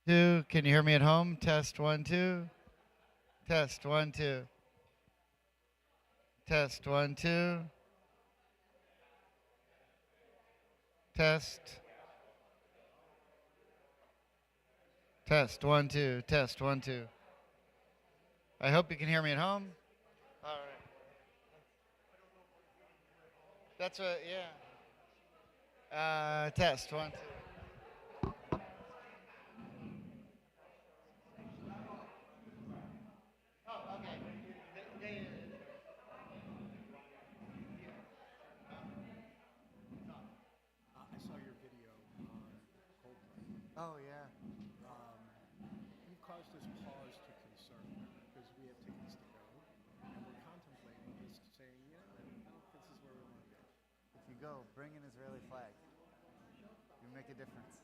Two. Can you hear me at home? Test one, two. Test one, two. Test one, two. Test. Test one, two. Test one, two. I hope you can hear me at home. All right. That's what, yeah. Test one, two. Oh, okay. I saw your video on Coldplay. Oh, yeah. Um, you've caused us pause to concern because we have tickets to go, and we're contemplating just saying, you know, I think this is where we want to go. If you go, bring an Israeli flag. You make a difference.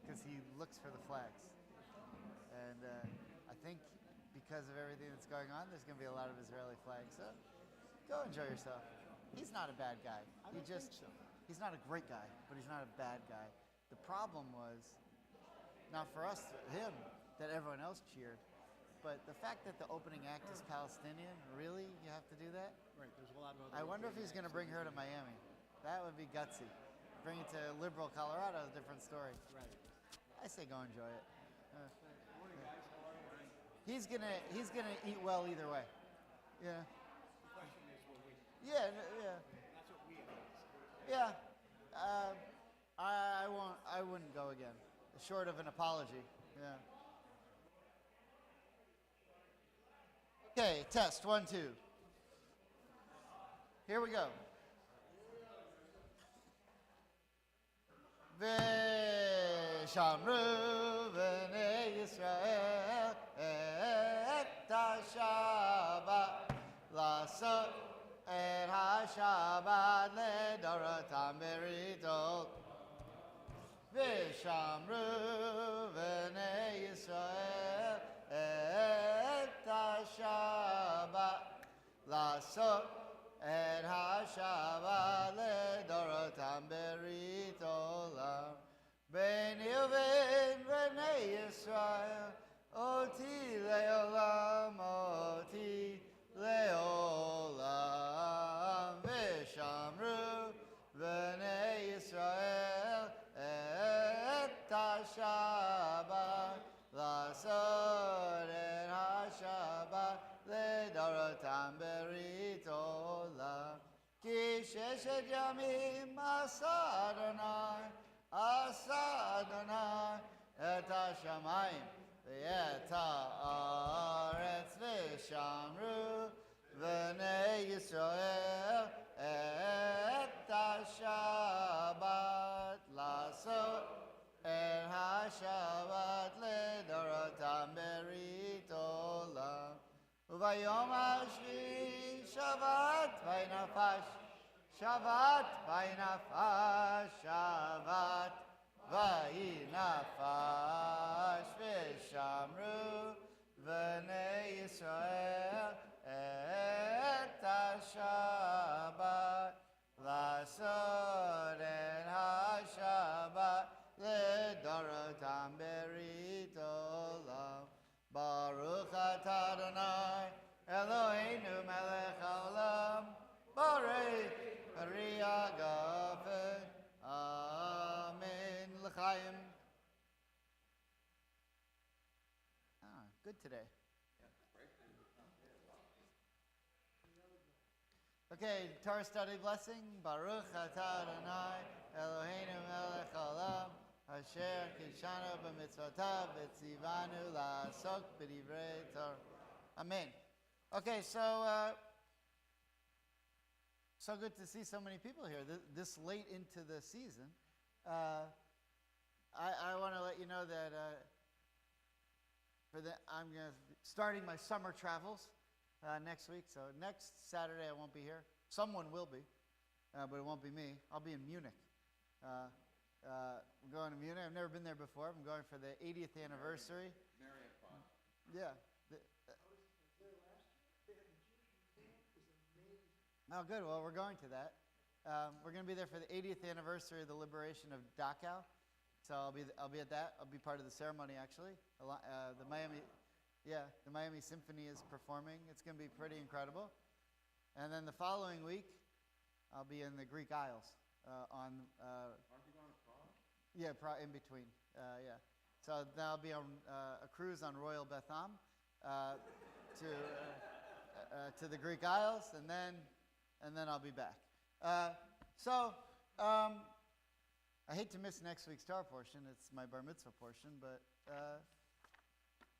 Because he looks for the flags. And I think because of everything that's going on, there's going to be a lot of Israeli flags. So go enjoy yourself. He's not a bad guy. I don't think so. He's not a great guy, but he's not a bad guy. The problem was, not for us, him, that everyone else cheered, but the fact that the opening act is Palestinian, really? You have to do that? Right, there's a lot of other. I wonder if he's going to bring her to Miami. That would be gutsy. Bring it to liberal Colorado, a different story. Right. I say go enjoy it. Morning, guys. How are you? He's gonna eat well either way. Yeah. The question is, will we? Yeah. Yeah. That's what we ask. Yeah. I won't. I wouldn't go again, short of an apology. Yeah. Okay. Test one, two. Here we go. Veshamru b'nei Yisrael et ha-Shabbat lasot et ha-Shabbat ledorotam beritot. Veshamru b'nei Yisrael et ha-Shabbat lasot et ha-Shabbat ledorotam berit olam. Beni uven b'nei Yisrael, oti leolam, oti leolam. V'shamru b'nei Yisrael et ha-Shabbat lasot et ha-Shabbat ledorotam berit olam. Ki sheshet yamim asa Adonai et hashamayim ve'et haaretz v'shamru b'nei Yisrael et ha-Shabbat lasot et ha-Shabbat ledorotam berit olam. Uvayom hashvi Shabbat vaynafash Shabbat vaynafash Shabbat vaynafash v'shamru b'nei Yisrael et ha-Shabbat lasot et ha-Shabbat ledorotam berit olam. Baruch atah Adonai Eloheinu melech haolam Borei Ari agafen. Amen. L'chaim. Good today. Okay, Torah Study blessing. Baruch atah Adonai Eloheinu melech haolam Asher kishanu b'mitzvotav v'tzivanu la'asok b'divrei Torah. Amen. Okay, so good to see so many people here this late into the season. I want to let you know that I'm starting my summer travels next week. So next Saturday I won't be here. Someone will be, but it won't be me. I'll be in Munich. I'm going to Munich. I've never been there before. I'm going for the 80th anniversary. Yeah. Oh, good. Well, we're going to that. We're going to be there for the 80th anniversary of the liberation of Dachau. So I'll be at that. I'll be part of the ceremony actually. The Miami Symphony is performing. It's going to be pretty incredible. And then the following week, I'll be in the Greek Isles on. Aren't you going to Prague? Yeah, in between. Yeah. So then I'll be on a cruise on Royal Betham to the Greek Isles, and then I'll be back. I hate to miss next week's Torah portion. It's my bar mitzvah portion, but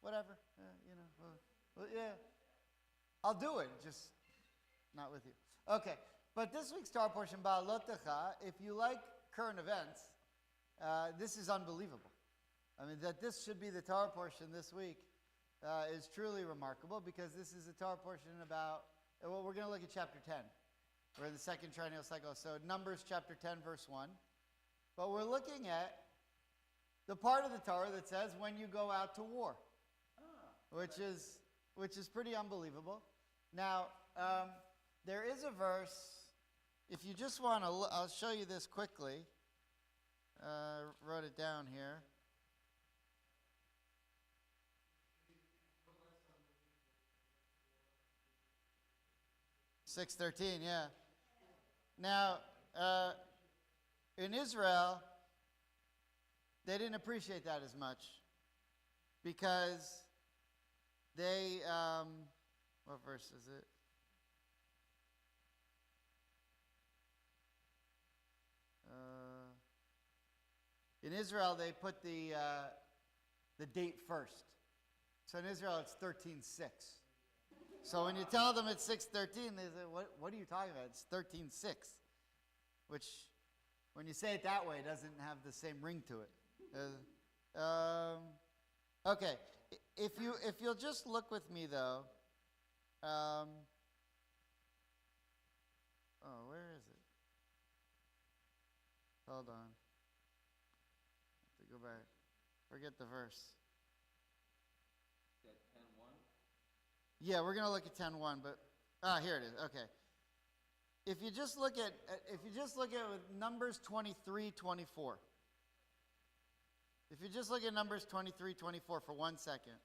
whatever. Yeah, I'll do it, just not with you. Okay, but this week's Torah portion, Ba'alotecha, if you like current events, this is unbelievable. I mean, that this should be the Torah portion this week is truly remarkable, because this is a Torah portion about, well, we're going to look at chapter 10. We're in the second triennial cycle, so Numbers chapter 10, verse 1. But we're looking at the part of the Torah that says when you go out to war, which is pretty unbelievable. Now, there is a verse, if you just want to, I'll show you this quickly. Wrote it down here. (6:13), yeah. Now, in Israel, they didn't appreciate that as much, because they, what verse is it? In Israel, they put the date first. So in Israel, it's 13:6. So when you tell them it's 6:13, they say, what are you talking about? It's 13:6, which, when you say it that way, doesn't have the same ring to it. Okay, if you'll just look with me though. Where is it? Hold on. I have to go back. Forget the verse. Is that 10:1? Yeah, we're going to look at 10:1, but here it is. Okay. If you just look at with Numbers 23:24. If you just look at Numbers 23:24 for 1 second.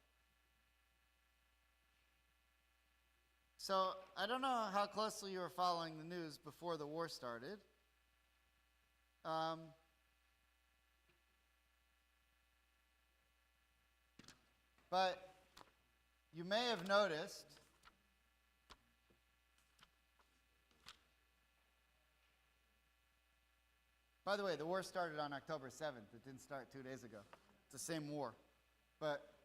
So, I don't know how closely you were following the news before the war started. But you may have noticed by the way, the war started on October 7th. It didn't start 2 days ago. It's the same war. But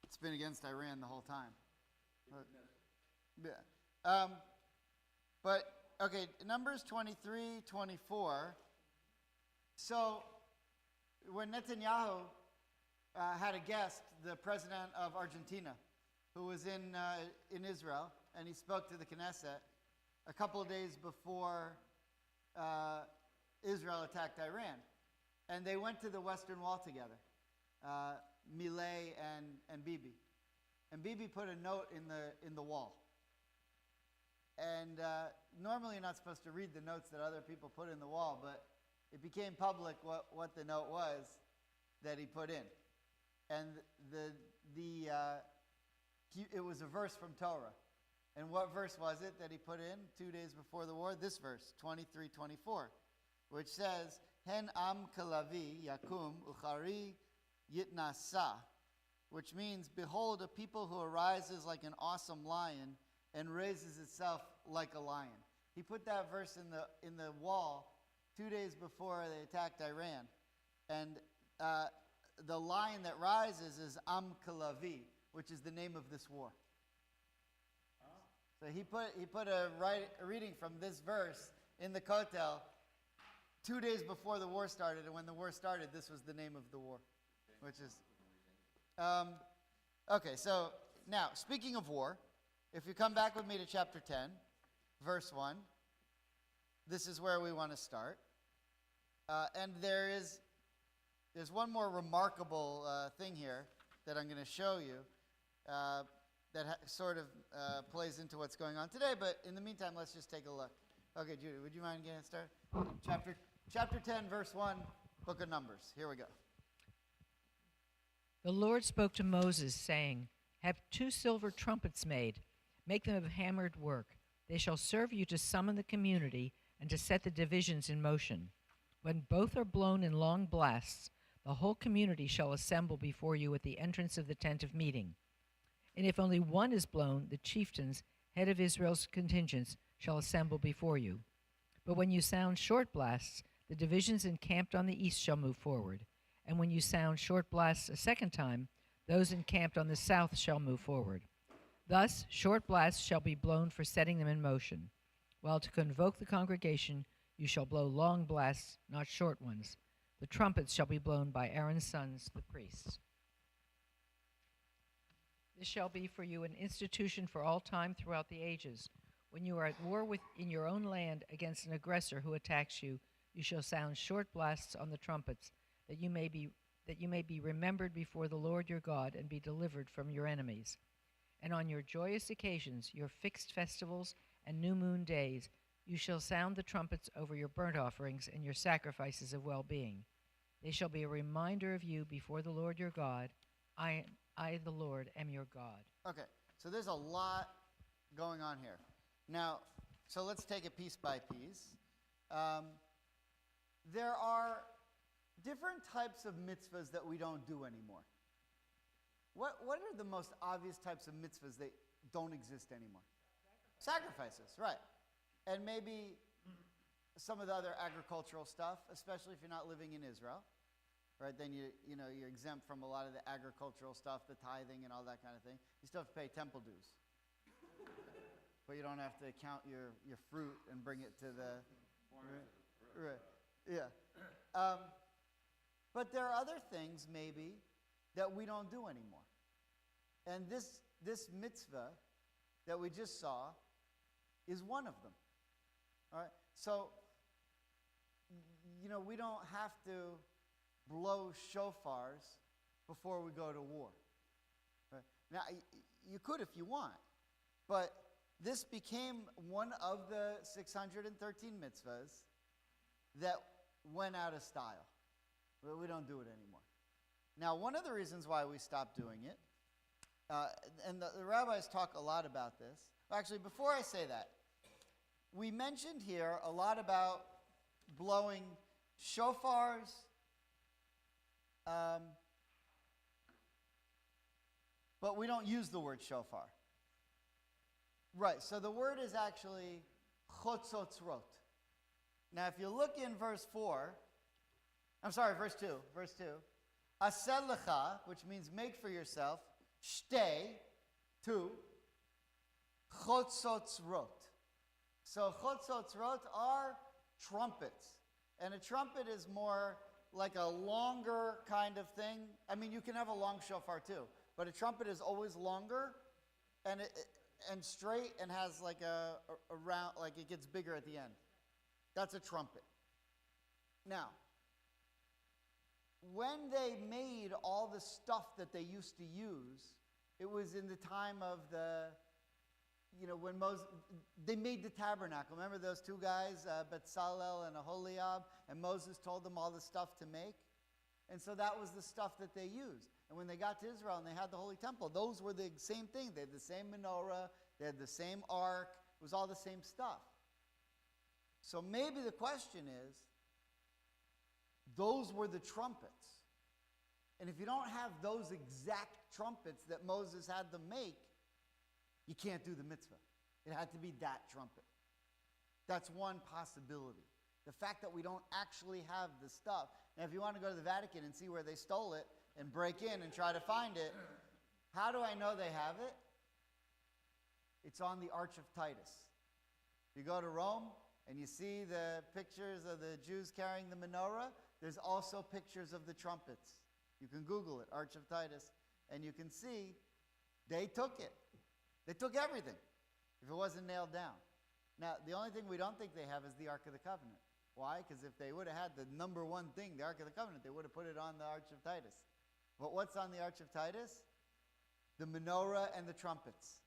it's been against Iran the whole time. But okay, Numbers 23:24. So when Netanyahu had a guest, the president of Argentina, who was in Israel, and he spoke to the Knesset a couple of days before Israel attacked Iran, and they went to the Western Wall together, Milei and Bibi, and Bibi put a note in the wall. And normally you're not supposed to read the notes that other people put in the wall, but it became public what the note was that he put in, and it was a verse from Torah. And what verse was it that he put in 2 days before the war? This verse, 23:24, which says, "Hen am kalavi yakum uchari yitnasa," which means, "Behold, a people who arises like an awesome lion and raises itself like a lion." He put that verse in the wall 2 days before they attacked Iran, and the lion that rises is Am Kalavi, which is the name of this war. So he put a reading from this verse in the Kotel 2 days before the war started, and when the war started, this was the name of the war, which is okay. So now, speaking of war, if you come back with me to chapter 10, verse 1, this is where we want to start. And there's one more remarkable thing here that I'm going to show you that sort of plays into what's going on today. But in the meantime, let's just take a look. Okay, Judy, would you mind getting started? Chapter 10, verse 1, book of Numbers. Here we go. The Lord spoke to Moses, saying, Have 2 silver trumpets made. Make them of hammered work. They shall serve you to summon the community and to set the divisions in motion. When both are blown in long blasts, the whole community shall assemble before you at the entrance of the tent of meeting. And if only one is blown, the chieftains, head of Israel's contingents, shall assemble before you. But when you sound short blasts, the divisions encamped on the east shall move forward. And when you sound short blasts a second time, those encamped on the south shall move forward. Thus, short blasts shall be blown for setting them in motion. While to convoke the congregation, you shall blow long blasts, not short ones. The trumpets shall be blown by Aaron's sons, the priests. This shall be for you an institution for all time throughout the ages. When you are at war in your own land against an aggressor who attacks you, you shall sound short blasts on the trumpets, that you may be remembered before the Lord your God and be delivered from your enemies. And on your joyous occasions, your fixed festivals and new moon days, you shall sound the trumpets over your burnt offerings and your sacrifices of well-being. They shall be a reminder of you before the Lord your God. I, the Lord, am your God. Okay, so there's a lot going on here. Now, so let's take it piece by piece. There are different types of mitzvahs that we don't do anymore. What are the most obvious types of mitzvahs that don't exist anymore? Sacrifices, right. And maybe some of the other agricultural stuff, especially if you're not living in Israel. Right, then you're exempt from a lot of the agricultural stuff, the tithing and all that kind of thing. You still have to pay temple dues. But you don't have to count your fruit and bring it to the... Right, yeah. But there are other things, maybe, that we don't do anymore. And this mitzvah that we just saw is one of them. All right? So, we don't have to blow shofars before we go to war. Right? Now, you could if you want, but this became one of the 613 mitzvahs that went out of style. We don't do it anymore. Now, one of the reasons why we stopped doing it, and the rabbis talk a lot about this. Actually, before I say that, we mentioned here a lot about blowing shofars, but we don't use the word shofar. Right, so the word is actually chotzotzrot. Now, if you look in verse 2, aseh lecha, which means make for yourself, shtei, 2, chotzotzrot. So chotzotzrot are trumpets. And a trumpet is more like a longer kind of thing. I mean, you can have a long shofar too, but a trumpet is always longer and straight and has like a round, like it gets bigger at the end. That's a trumpet. Now, when they made all the stuff that they used to use, it was in the time of when Moses, they made the tabernacle. Remember those two guys, Betzalel and Aholiab, and Moses told them all the stuff to make? And so that was the stuff that they used. And when they got to Israel and they had the Holy Temple, those were the same thing. They had the same menorah, they had the same ark, it was all the same stuff. So maybe the question is, those were the trumpets. And if you don't have those exact trumpets that Moses had them make, you can't do the mitzvah. It had to be that trumpet. That's one possibility. The fact that we don't actually have the stuff. Now, if you want to go to the Vatican and see where they stole it and break in and try to find it, how do I know they have it? It's on the Arch of Titus. You go to Rome and you see the pictures of the Jews carrying the menorah. There's also pictures of the trumpets. You can Google it, Arch of Titus, and you can see they took it. They took everything if it wasn't nailed down. Now, the only thing we don't think they have is the Ark of the Covenant. Why? Because if they would have had the number one thing, the Ark of the Covenant, they would have put it on the Arch of Titus. But what's on the Arch of Titus? The menorah and the trumpets.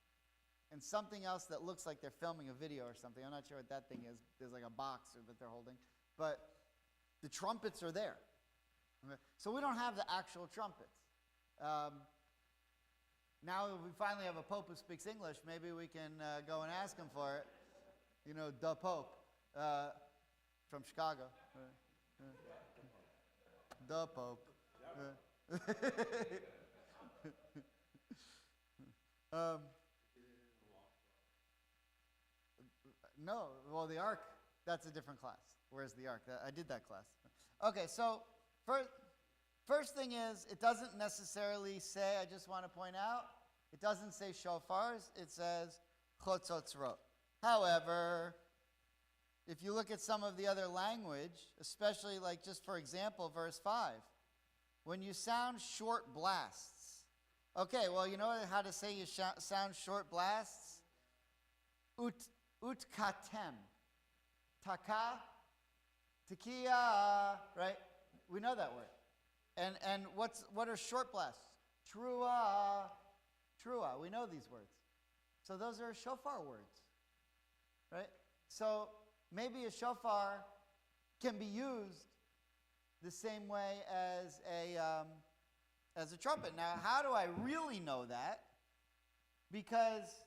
And something else that looks like they're filming a video or something. I'm not sure what that thing is. There's like a box that they're holding. But the trumpets are there. Okay? So we don't have the actual trumpets. Now we finally have a pope who speaks English. Maybe we can go and ask him for it. You know, the Pope from Chicago. The Pope. No, well, the Ark, that's a different class. Where's the Ark? I did that class. Okay, so first thing is, it doesn't necessarily say, I just want to point out, it doesn't say shofars, it says chotzotzrot. However, if you look at some of the other language, especially like just for example, verse 5, when you sound short blasts. Okay, well, you know how to say you sound short blasts? Utkatem. Taka, tekiah, right? We know that word. And what are short blasts? Trua, trua. We know these words. So those are shofar words, right? So maybe a shofar can be used the same way as a trumpet. Now, how do I really know that? Because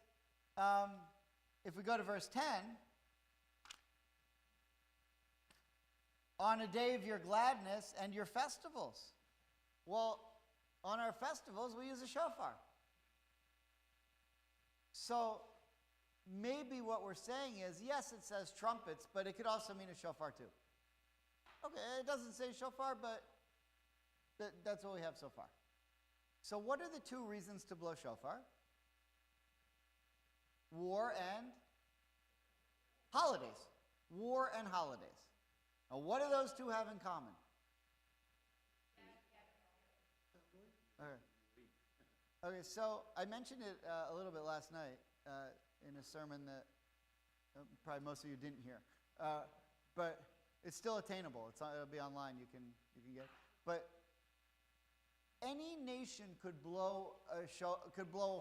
if we go to verse 10, on a day of your gladness and your festivals. Well, on our festivals, we use a shofar. So maybe what we're saying is, yes, it says trumpets, but it could also mean a shofar too. Okay, it doesn't say shofar, but that's what we have so far. So what are the two reasons to blow shofar? War and holidays. War and holidays. Now, what do those two have in common? Okay, so I mentioned it a little bit last night in a sermon that probably most of you didn't hear, but it's still attainable. It'll be online. You can get it. But any nation could blow a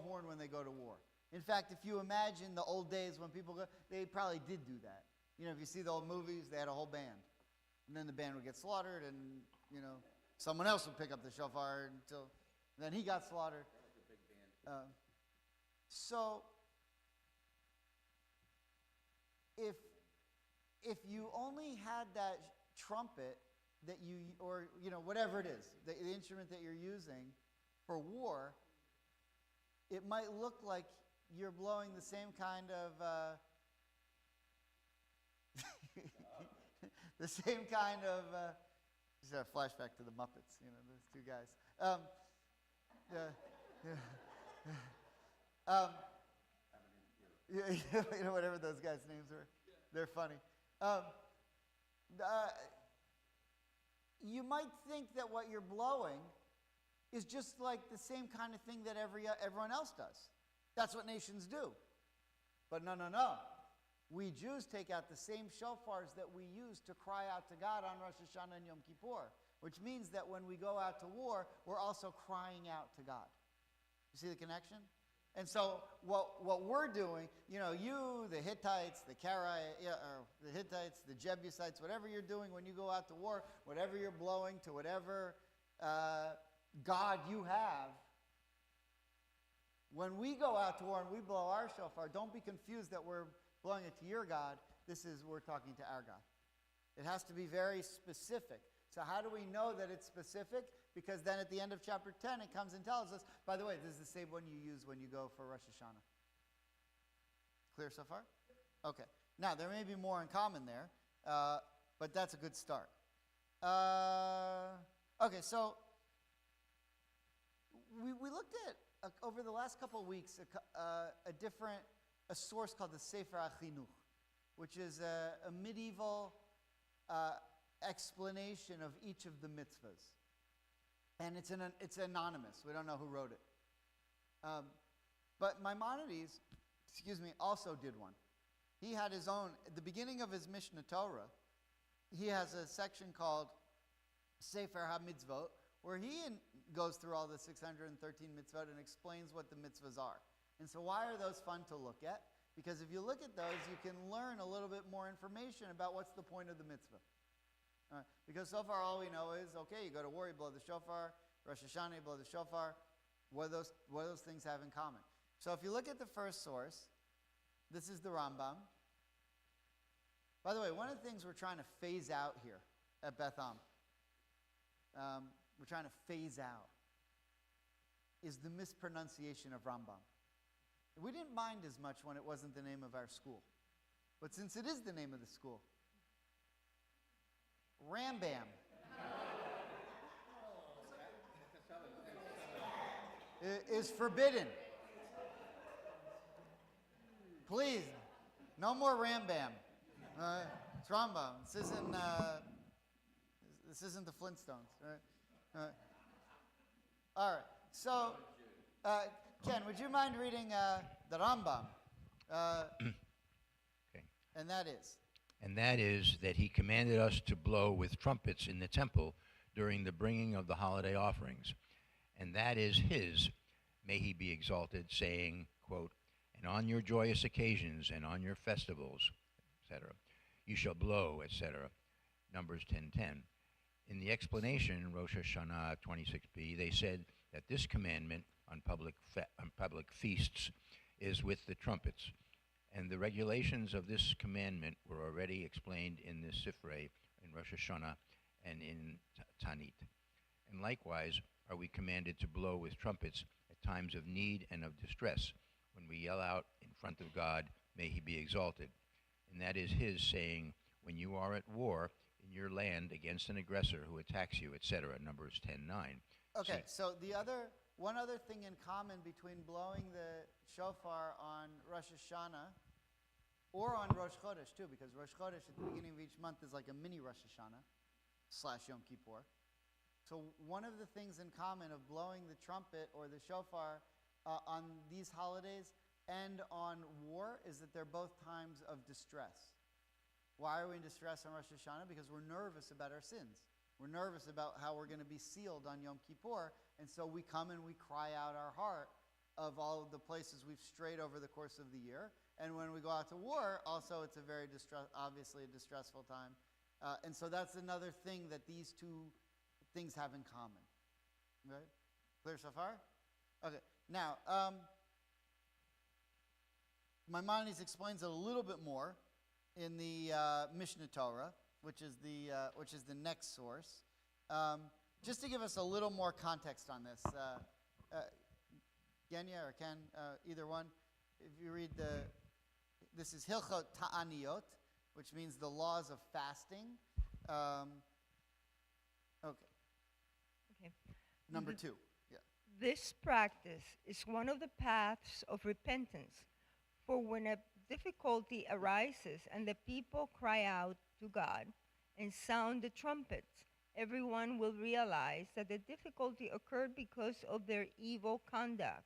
horn when they go to war. In fact, if you imagine the old days when people go, they probably did do that. You know, if you see the old movies, they had a whole band. And then the band would get slaughtered, and, you know, someone else would pick up the shofar until then he got slaughtered. So, if you only had that trumpet that you, or, you know, whatever it is, the instrument that you're using for war, it might look like you're blowing the same kind of just a flashback to the Muppets, you know, those two guys. You know, whatever those guys' names were, they're funny. You might think that what you're blowing is just like the same kind of thing that everyone else does. That's what nations do. But no. We Jews take out the same shofars that we use to cry out to God on Rosh Hashanah and Yom Kippur, which means that when we go out to war, we're also crying out to God. You see the connection? And so what we're doing, you know, you, the Hittites, the Hittites, the Jebusites, whatever you're doing when you go out to war, whatever you're blowing to whatever God you have, when we go out to war and we blow our shofar, don't be confused that we're blowing it to your God. We're talking to our God. It has to be very specific. So how do we know that it's specific? Because then at the end of chapter 10, it comes and tells us, by the way, this is the same one you use when you go for Rosh Hashanah. Clear so far? Okay. Now, there may be more in common there, but that's a good start. Okay, so we looked at, over the last couple of weeks, a source called the Sefer HaChinuch, which is a medieval explanation of each of the mitzvahs. And it's anonymous. We don't know who wrote it. But Maimonides, also did one. He had his own, at the beginning of his Mishnah Torah, he has a section called Sefer HaMitzvot, where he goes through all the 613 mitzvot and explains what the mitzvahs are. And so why are those fun to look at? Because if you look at those, you can learn a little bit more information about what's the point of the mitzvah. Because so far all we know is, okay, you go to war, you blow the shofar, Rosh Hashanah, you blow the shofar. What do those things have in common? So if you look at the first source, this is the Rambam. By the way, one of the things we're trying to phase out here at Beth Am, we're trying to phase out, is the mispronunciation of Rambam. We didn't mind as much when it wasn't the name of our school. But since it is the name of the school, Rambam is forbidden. Please, no more Rambam. It's Rambam. This isn't the Flintstones. Right? All right. So, Ken, would you mind reading the Rambam? Okay. And that is? And that is that he commanded us to blow with trumpets in the temple during the bringing of the holiday offerings. And that is his, may he be exalted, saying, quote, and on your joyous occasions and on your festivals, etc., you shall blow, etc., Numbers 10:10. In the explanation, Rosh Hashanah 26b, they said that this commandment on public feasts is with the trumpets, and the regulations of this commandment were already explained in the Sifrei, in Rosh Hashanah, and in Tanit. And likewise are we commanded to blow with trumpets at times of need and of distress, when we yell out in front of God, may he be exalted. And that is his saying, when you are at war in your land against an aggressor who attacks you, etc., Numbers 10:9. Okay, so one other thing in common between blowing the shofar on Rosh Hashanah or on Rosh Chodesh too, because Rosh Chodesh at the beginning of each month is like a mini Rosh Hashanah / Yom Kippur. So one of the things in common of blowing the trumpet or the shofar on these holidays and on war is that they're both times of distress. Why are we in distress on Rosh Hashanah? Because we're nervous about our sins. We're nervous about how we're going to be sealed on Yom Kippur, and so we come and we cry out our heart of all of the places we've strayed over the course of the year. And when we go out to war, also it's a very obviously a distressful time. And so that's another thing that these two things have in common. Right? Clear so far? Okay. Now, Maimonides explains it a little bit more in the Mishnah Torah, which is the next source. Just to give us a little more context on this, Genya or Ken, either one, if you read this is Hilchot Ta'aniyot, which means the laws of fasting. Okay. Number 2. Yeah. This practice is one of the paths of repentance, for when a difficulty arises and the people cry out to God and sound the trumpets, everyone will realize that the difficulty occurred because of their evil conduct.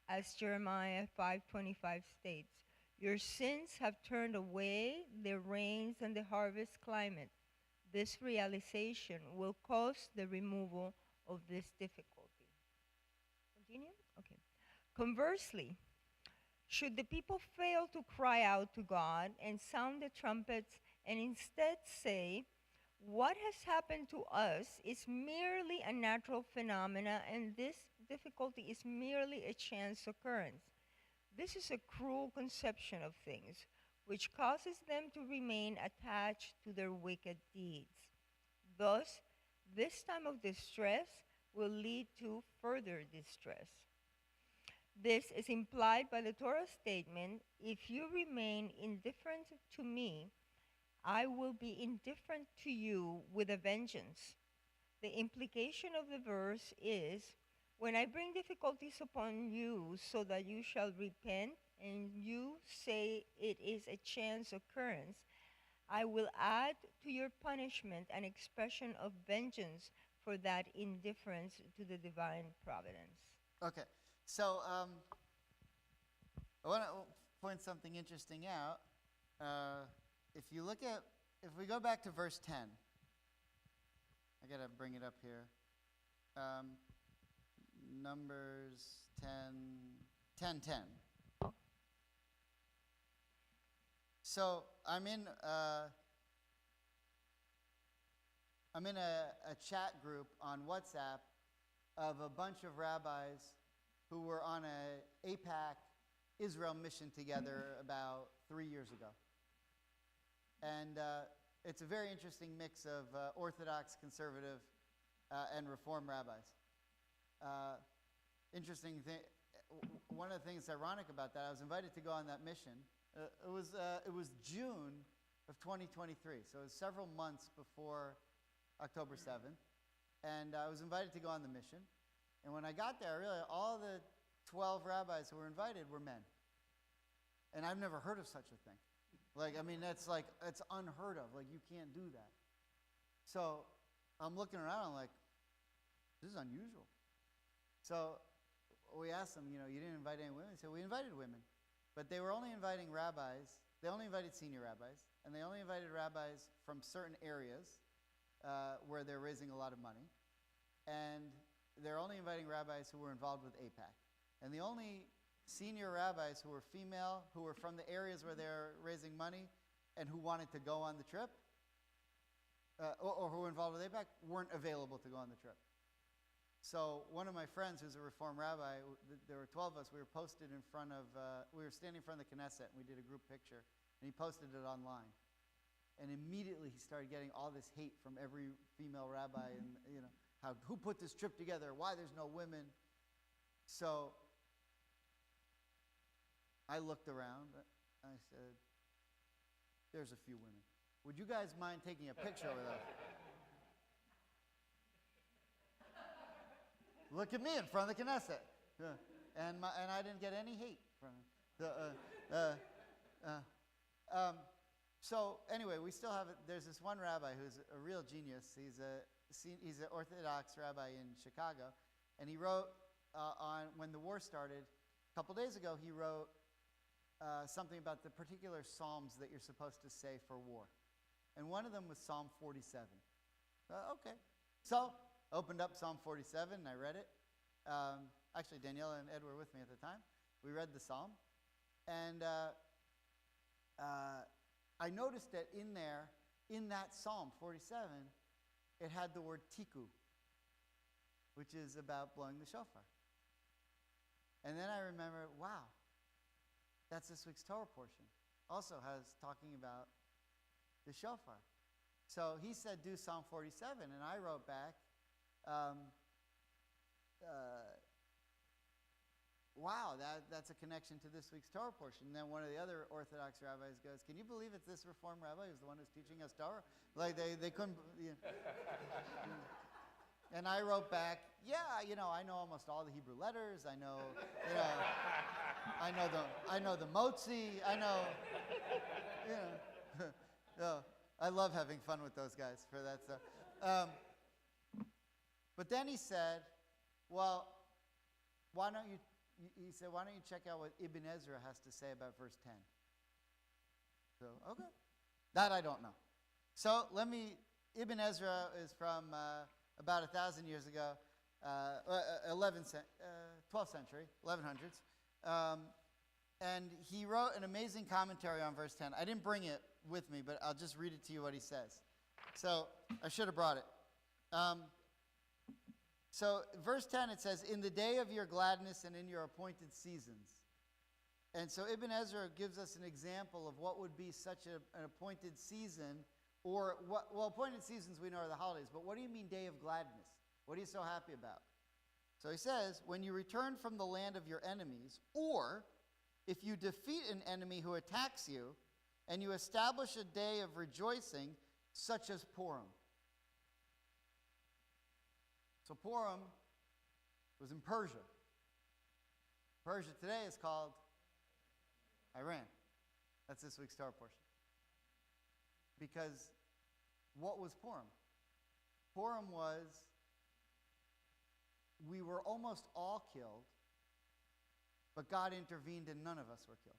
As Jeremiah 5:25 states, your sins have turned away the rains and the harvest climate. This realization will cause the removal of this difficulty. Continue? Okay. Conversely, should the people fail to cry out to God and sound the trumpets and instead say, what has happened to us is merely a natural phenomena and this difficulty is merely a chance occurrence, this is a cruel conception of things, which causes them to remain attached to their wicked deeds. Thus, this time of distress will lead to further distress. This is implied by the Torah statement, if you remain indifferent to me, I will be indifferent to you with a vengeance. The implication of the verse is, when I bring difficulties upon you so that you shall repent, and you say it is a chance occurrence, I will add to your punishment an expression of vengeance for that indifference to the divine providence. Okay. So I want to point something interesting out. If we go back to verse 10, I got to bring it up here. Numbers 10:10. So I'm I'm in a chat group on WhatsApp of a bunch of rabbis who were on a APAC Israel mission together about 3 years ago. And it's a very interesting mix of Orthodox, conservative, and Reform rabbis. Interesting thing, one of the things that's ironic about that, I was invited to go on that mission. It was June of 2023, so it was several months before October 7th. And I was invited to go on the mission. And when I got there, I realized all the 12 rabbis who were invited were men. And I've never heard of such a thing. It's unheard of. Like, you can't do that. So I'm looking around, I'm like, this is unusual. So we asked them, you didn't invite any women? They said, we invited women. But they were only inviting rabbis. They only invited senior rabbis. And they only invited rabbis from certain areas where they're raising a lot of money. And they're only inviting rabbis who were involved with APAC. And the only senior rabbis who were female, who were from the areas where they're raising money and who wanted to go on the trip, or who were involved with APAC, weren't available to go on the trip. So one of my friends who's a Reform rabbi, there were 12 of us, we were posted in front of, we were standing in front of the Knesset, and we did a group picture, and he posted it online. And immediately he started getting all this hate from every female rabbi, and who put this trip together, why there's no women. So I looked around, I said, there's a few women. Would you guys mind taking a picture with us? Look at me in front of the Knesset. And I didn't get any hate from it. So anyway, we still have, there's this one rabbi who's a real genius. He's an Orthodox rabbi in Chicago. And he wrote, when the war started, a couple days ago, he wrote something about the particular psalms that you're supposed to say for war. And one of them was Psalm 47. Okay. So opened up Psalm 47, and I read it. Actually, Daniela and Ed were with me at the time. We read the psalm. And I noticed that in that Psalm 47, it had the word tiku, which is about blowing the shofar. And then I remember, wow, that's this week's Torah portion. Also has talking about the shofar. So he said, do Psalm 47, and I wrote back, wow, that's a connection to this week's Torah portion. And then one of the other Orthodox rabbis goes, can you believe it's this Reform rabbi who's the one who's teaching us Torah? Like, they couldn't... And I wrote back, yeah, I know almost all the Hebrew letters. I know the motzi. I know, I love having fun with those guys for that stuff. But then he said, well, why don't you check out what Ibn Ezra has to say about verse 10? So, okay. That I don't know. So Ibn Ezra is from about 1,000 years ago, 12th century, 1100s. And he wrote an amazing commentary on verse 10. I didn't bring it with me, but I'll just read it to you what he says. So I should have brought it. So verse 10, it says, in the day of your gladness and in your appointed seasons. And so Ibn Ezra gives us an example of what would be such an appointed season, or appointed seasons we know are the holidays, but what do you mean day of gladness? What are you so happy about? So he says, when you return from the land of your enemies, or if you defeat an enemy who attacks you, and you establish a day of rejoicing, such as Purim. So Purim was in Persia. Persia today is called Iran. That's this week's Torah portion. Because what was Purim? Purim was, we were almost all killed, but God intervened and none of us were killed.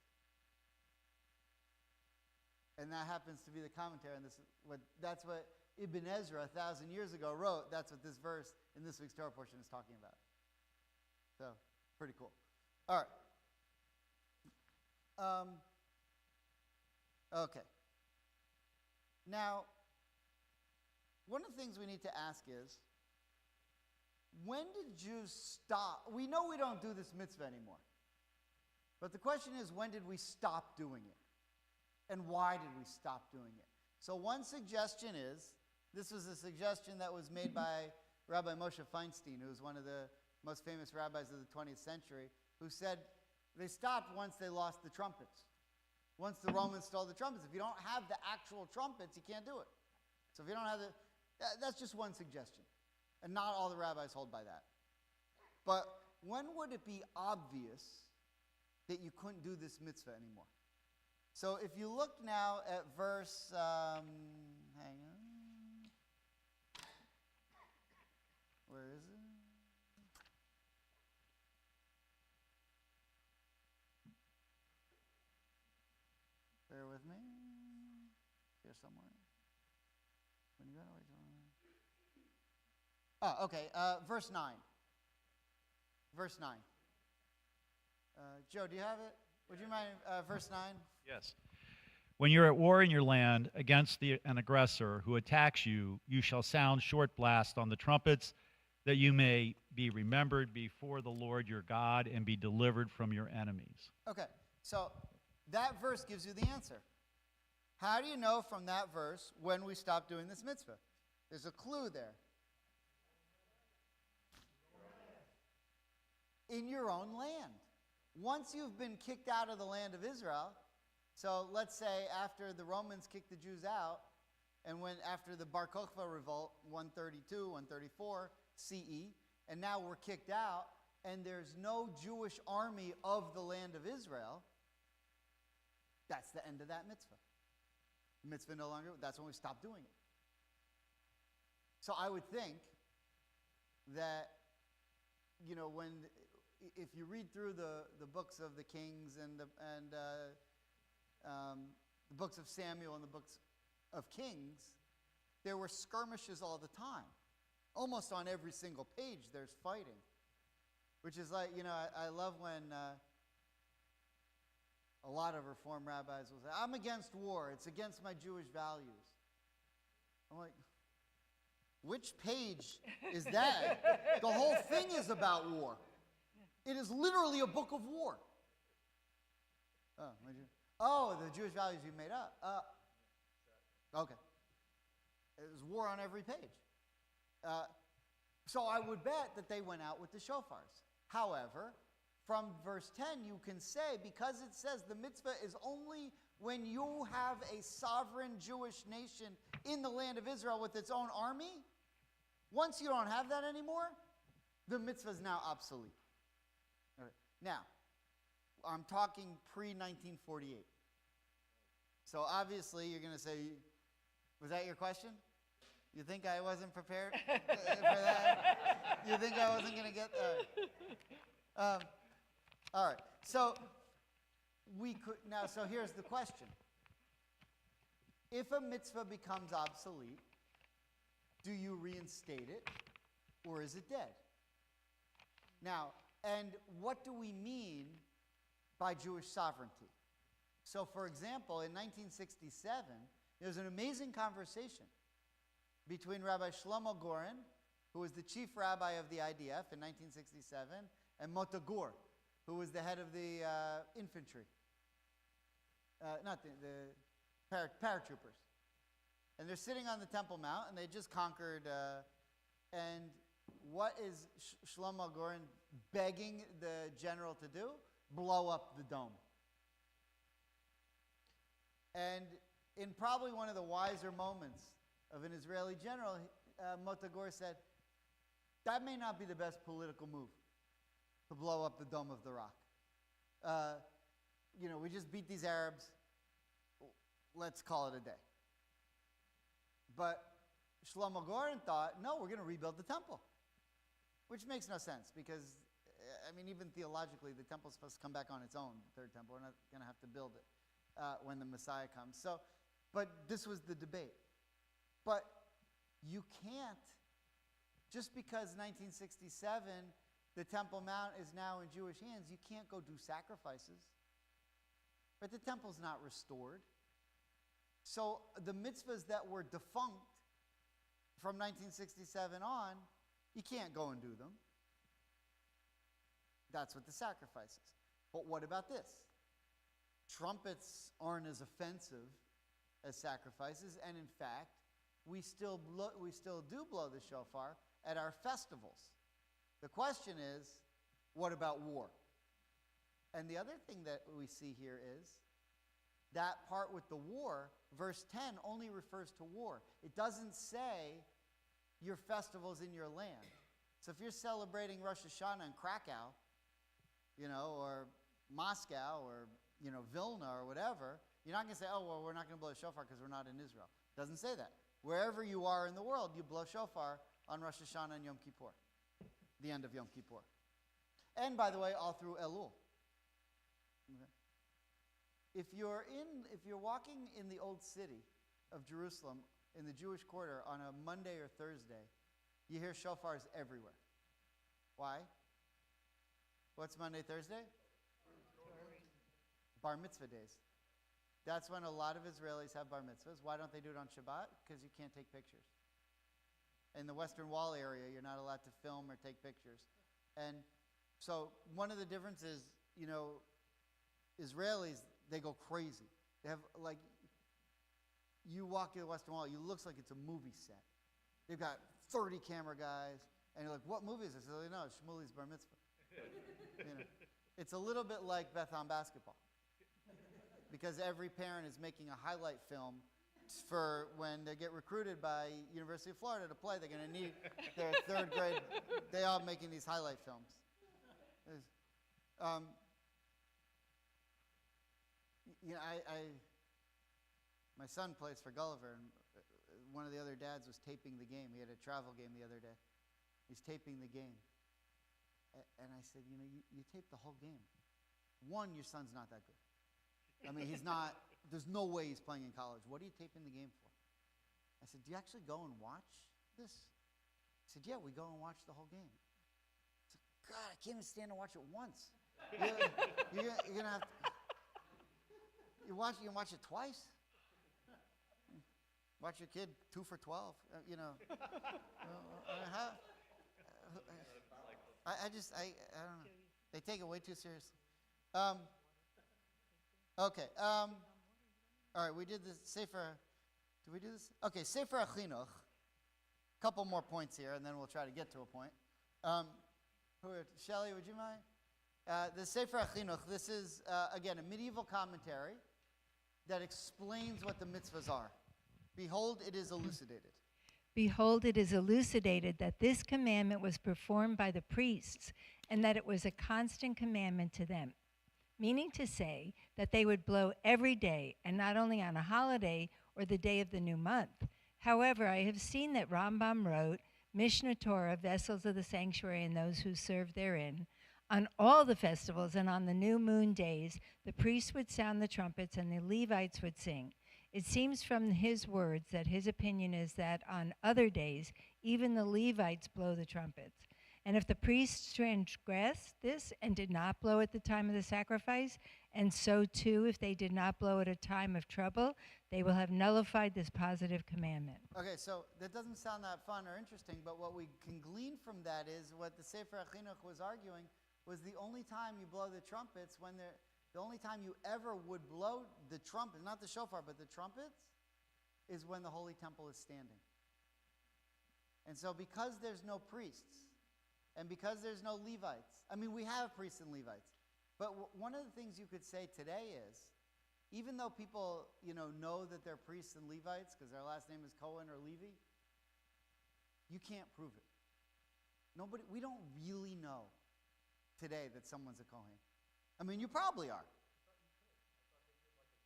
And that happens to be the commentary on this. That's what Ibn Ezra 1,000 years ago wrote. That's what this verse in this week's Torah portion is talking about. So, pretty cool. All right. Okay. Now, one of the things we need to ask is, when did Jews stop? We know we don't do this mitzvah anymore. But the question is, when did we stop doing it? And why did we stop doing it? So one suggestion is, this was a suggestion that was made by Rabbi Moshe Feinstein, who was one of the most famous rabbis of the 20th century, who said they stopped once they lost the trumpets. Once the Romans stole the trumpets. If you don't have the actual trumpets, you can't do it. So if you don't have that's just one suggestion. And not all the rabbis hold by that. But when would it be obvious that you couldn't do this mitzvah anymore? So if you look now at verse, hang on. Where is it? Bear with me. Here somewhere. When you go to okay, verse 9. Verse 9. Joe, do you have it? Would you mind verse 9? Yes. When you're at war in your land against an aggressor who attacks you, you shall sound short blast on the trumpets, that you may be remembered before the Lord your God and be delivered from your enemies. Okay, so that verse gives you the answer. How do you know from that verse when we stop doing this mitzvah? There's a clue there. In your own land. Once you've been kicked out of the land of Israel, so let's say after the Romans kicked the Jews out, and after the Bar Kokhba revolt, 132, 134 CE, and now we're kicked out, and there's no Jewish army of the land of Israel, that's the end of that mitzvah. The mitzvah no longer, that's when we stop doing it. So I would think that, if you read through the books of the Kings and the books of Samuel and the books of Kings, there were skirmishes all the time. Almost on every single page there's fighting. Which is like, I love when a lot of Reform rabbis will say, I'm against war. It's against my Jewish values. I'm like, which page is that? The whole thing is about war. It is literally a book of war. The Jewish values you made up. Okay. There's war on every page. So I would bet that they went out with the shofars. However, from verse 10, you can say, because it says the mitzvah is only when you have a sovereign Jewish nation in the land of Israel with its own army, once you don't have that anymore, the mitzvah is now obsolete. Right. Now, I'm talking pre-1948. So obviously you're going to say, was that your question? You think I wasn't prepared for that? You think I wasn't going to get there? All right. So so here's the question. If a mitzvah becomes obsolete, do you reinstate it or is it dead? Now, and what do we mean by Jewish sovereignty? So, for example, in 1967, there was an amazing conversation between Rabbi Shlomo Goren, who was the chief rabbi of the IDF in 1967, and Mota Gur, who was the head of the infantry. Not the paratroopers. And they're sitting on the Temple Mount, and they just conquered. And what is Shlomo Goren begging the general to do? Blow up the dome. And in probably one of the wiser moments of an Israeli general, Mota Gur said, that may not be the best political move, to blow up the Dome of the Rock. We just beat these Arabs. Let's call it a day. But Shlomo Goren thought, no, we're going to rebuild the temple. Which makes no sense because, even theologically, the temple's supposed to come back on its own, the third temple. We're not going to have to build it when the Messiah comes. So, but this was the debate. But you can't, just because 1967, the Temple Mount is now in Jewish hands, you can't go do sacrifices. But the temple's not restored. So the mitzvahs that were defunct from 1967 on, you can't go and do them. That's what the sacrifice is. But what about this? Trumpets aren't as offensive as sacrifices, and in fact, we still do blow the shofar at our festivals. The question is, what about war? And the other thing that we see here is that part with the war, verse 10 only refers to war. It doesn't say your festivals in your land. So if you're celebrating Rosh Hashanah in Krakow, or Moscow, or, Vilna, or whatever, you're not going to say, oh, well, we're not going to blow shofar because we're not in Israel. It doesn't say that. Wherever you are in the world, you blow shofar on Rosh Hashanah and Yom Kippur, the end of Yom Kippur. And, by the way, all through Elul. Okay. If you're walking in the old city of Jerusalem, in the Jewish quarter, on a Monday or Thursday, you hear shofars everywhere. Why? What's Monday, Thursday? Bar mitzvah days. That's when a lot of Israelis have bar mitzvahs. Why don't they do it on Shabbat? Because you can't take pictures. In the Western Wall area, you're not allowed to film or take pictures. And so one of the differences, Israelis, they go crazy. They have, you walk in the Western Wall, it looks like it's a movie set. They've got 30 camera guys, and you're like, what movie is this? They're like, no, it's Shmuli's bar mitzvah. It's a little bit like Beth on basketball. Because every parent is making a highlight film for when they get recruited by University of Florida to play. They're going to need their third grade. They are making these highlight films. My son plays for Gulliver, and one of the other dads was taping the game. He had a travel game the other day. He's taping the game. And I said, you tape the whole game. One, your son's not that good. I mean, he's not, there's no way he's playing in college. What are you taping the game for? I said, do you actually go and watch this? He said, yeah, we go and watch the whole game. I said, God, I can't even stand to watch it once. You're going to have to, you can watch it twice. Watch your kid 2 for 12, I don't know. They take it way too seriously. Okay. All right, we did this Sefer. Did we do this? Okay, Sefer HaChinuch. Couple more points here, and then we'll try to get to a point. Shelley, would you mind? The Sefer HaChinuch, this is, again, a medieval commentary that explains what the mitzvahs are. Behold, it is elucidated. Behold, it is elucidated that this commandment was performed by the priests, and that it was a constant commandment to them, meaning to say that they would blow every day, and not only on a holiday or the day of the new month. However, I have seen that Rambam wrote, Mishnah Torah, vessels of the sanctuary and those who serve therein, on all the festivals and on the new moon days, the priests would sound the trumpets and the Levites would sing. It seems from his words that his opinion is that on other days, even the Levites blow the trumpets. And if the priests transgressed this and did not blow at the time of the sacrifice, and so too if they did not blow at a time of trouble, they will have nullified this positive commandment. Okay, so that doesn't sound that fun or interesting, but what we can glean from that is what the Sefer HaChinuch was arguing was the only time you blow the trumpets the only time you ever would blow the trumpet, not the shofar, but the trumpets, is when the Holy Temple is standing. And so because there's no priests, and because there's no Levites, I mean, we have priests and Levites, but one of the things you could say today is, even though people, know that they're priests and Levites because their last name is Cohen or Levi, you can't prove it. We don't really know today that someone's a Kohen. I mean, you probably are.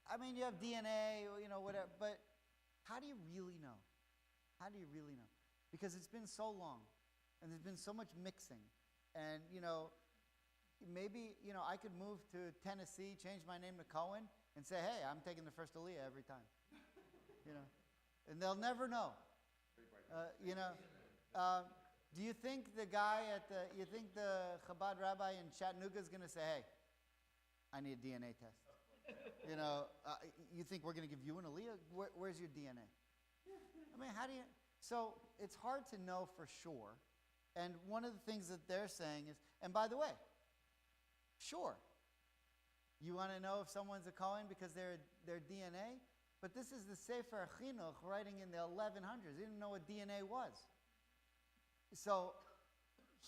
I mean, you have DNA, whatever, but how do you really know? How do you really know? Because it's been so long, and there's been so much mixing, and, maybe, I could move to Tennessee, change my name to Cohen, and say, hey, I'm taking the first Aliyah every time, and they'll never know, do you think the guy you think the Chabad rabbi in Chattanooga is going to say, hey, I need a DNA test? You think we're going to give you an Aliyah? Where's your DNA? I mean, how do you? So it's hard to know for sure. And one of the things that they're saying is, and by the way, sure, you want to know if someone's a Kohen because their DNA? But this is the Sefer Chinuch writing in the 1100s. They didn't know what DNA was. So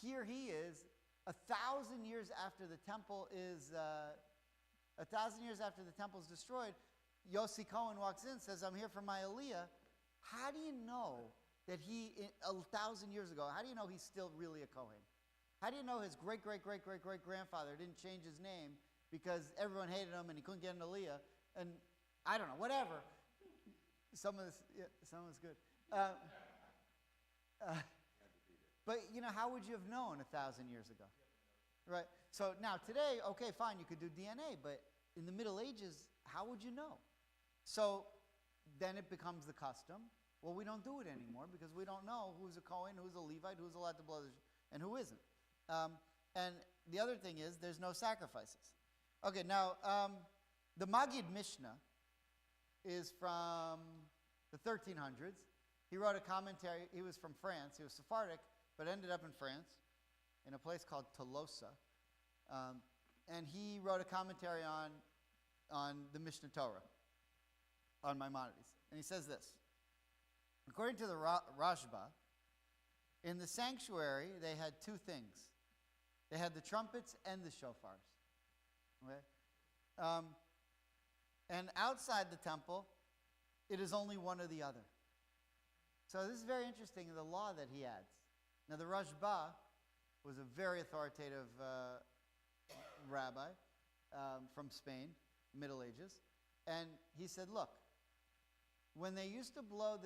here he is, 1,000 years after the temple is 1,000 years after the temple is destroyed. Yossi Cohen walks in, says, "I'm here for my Aliyah." How do you know that he 1,000 years ago? How do you know he's still really a Kohen? How do you know his great great great great great grandfather didn't change his name because everyone hated him and he couldn't get an Aliyah? And I don't know, whatever. Some of this good. But how would you have known 1,000 years ago? Right? So now today, okay, fine, you could do DNA, but in the Middle Ages, how would you know? So then it becomes the custom. Well, we don't do it anymore because we don't know who's a Kohen, who's a Levite, who's allowed to blow and who isn't. And the other thing is there's no sacrifices. Okay, now the Maggid Mishnah is from the 1300s. He wrote a commentary. He was from France. He was Sephardic, but ended up in France in a place called Tolosa. And he wrote a commentary on the Mishnah Torah, on Maimonides. And he says this. According to the Rashba, in the sanctuary, they had two things. They had the trumpets and the shofars. Okay? And outside the temple, it is only one or the other. So this is very interesting, the law that he adds. Now, the Rashba was a very authoritative rabbi from Spain, Middle Ages. And he said, look, when they used to blow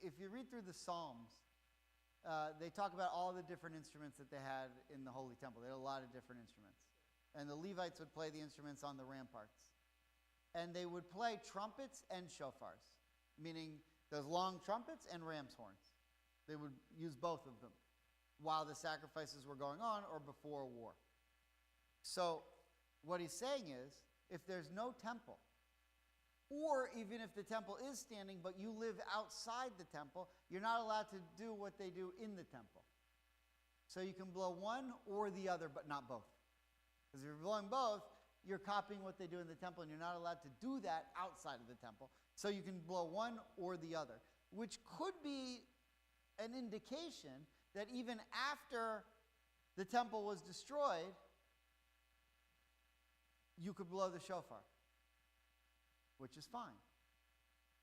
if you read through the Psalms, they talk about all the different instruments that they had in the Holy Temple. They had a lot of different instruments. And the Levites would play the instruments on the ramparts. And they would play trumpets and shofars, meaning those long trumpets and ram's horns. They would use both of them while the sacrifices were going on or before war. So what he's saying is, if there's no temple, or even if the temple is standing, but you live outside the temple, you're not allowed to do what they do in the temple. So you can blow one or the other, but not both. Because if you're blowing both, you're copying what they do in the temple, and you're not allowed to do that outside of the temple. So you can blow one or the other, which could be an indication that even after the temple was destroyed, you could blow the shofar, which is fine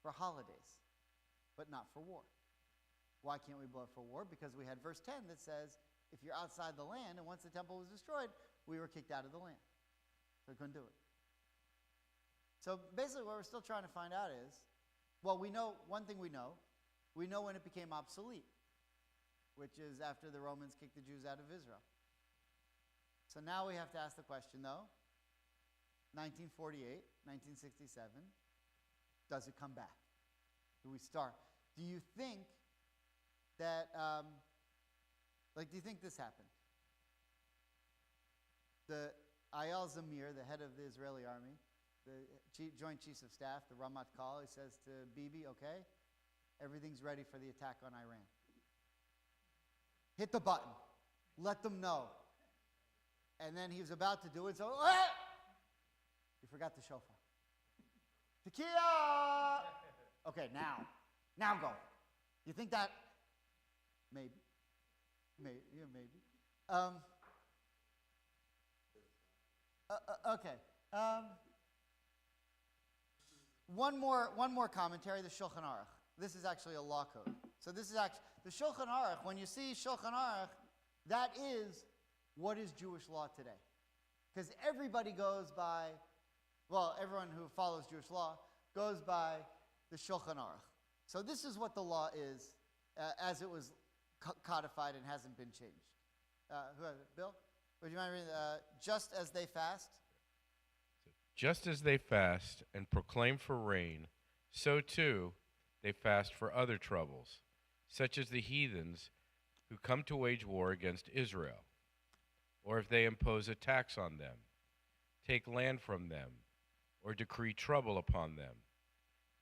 for holidays, but not for war. Why can't we blow it for war? Because we had verse 10 that says, if you're outside the land, and once the temple was destroyed, we were kicked out of the land. So we couldn't do it. So basically what we're still trying to find out is, well, we know, one thing we know when it became obsolete, which is after the Romans kicked the Jews out of Israel. So now we have to ask the question, though, 1948, 1967, does it come back? Do we start? Do you think that, do you think this happened? The Eyal Zamir, the head of the Israeli army, the Joint Chiefs of Staff, the Ramat Kal, he says to Bibi, okay, everything's ready for the attack on Iran. Hit the button. Let them know. And then he was about to do it, so, he forgot the shofar. Tekiah! Okay, now go. You think that? Maybe. Maybe. Okay. One more commentary, the Shulchan Aruch. This is actually a law code. So this is actually, the Shulchan Aruch, when you see Shulchan Aruch, that is what is Jewish law today. Because everybody goes by, everyone who follows Jewish law goes by the Shulchan Aruch. So this is what the law is as it was codified and hasn't been changed. Bill? Would you mind reading? Just as they fast. Just as they fast and proclaim for rain, so too they fast for other troubles, such as the heathens who come to wage war against Israel, or if they impose a tax on them, take land from them, or decree trouble upon them,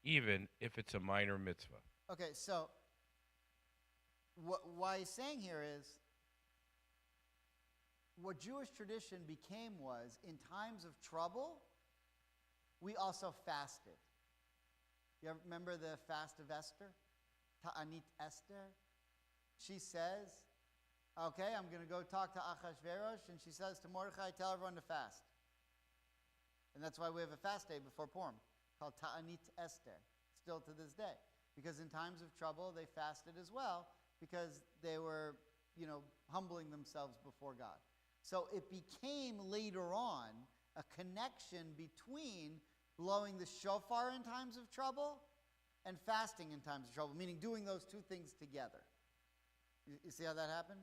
even if it's a minor mitzvah. Okay, so why he's saying here is what Jewish tradition became was in times of trouble, we also fasted. You ever remember the fast of Esther? Ta'anit Esther? She says, okay, I'm going to go talk to Achashverosh, and she says to Mordechai, tell everyone to fast. And that's why we have a fast day before Purim, called Ta'anit Esther, still to this day. Because in times of trouble, they fasted as well, because they were, humbling themselves before God. So it became later on a connection between blowing the shofar in times of trouble and fasting in times of trouble, meaning doing those two things together. You see how that happened?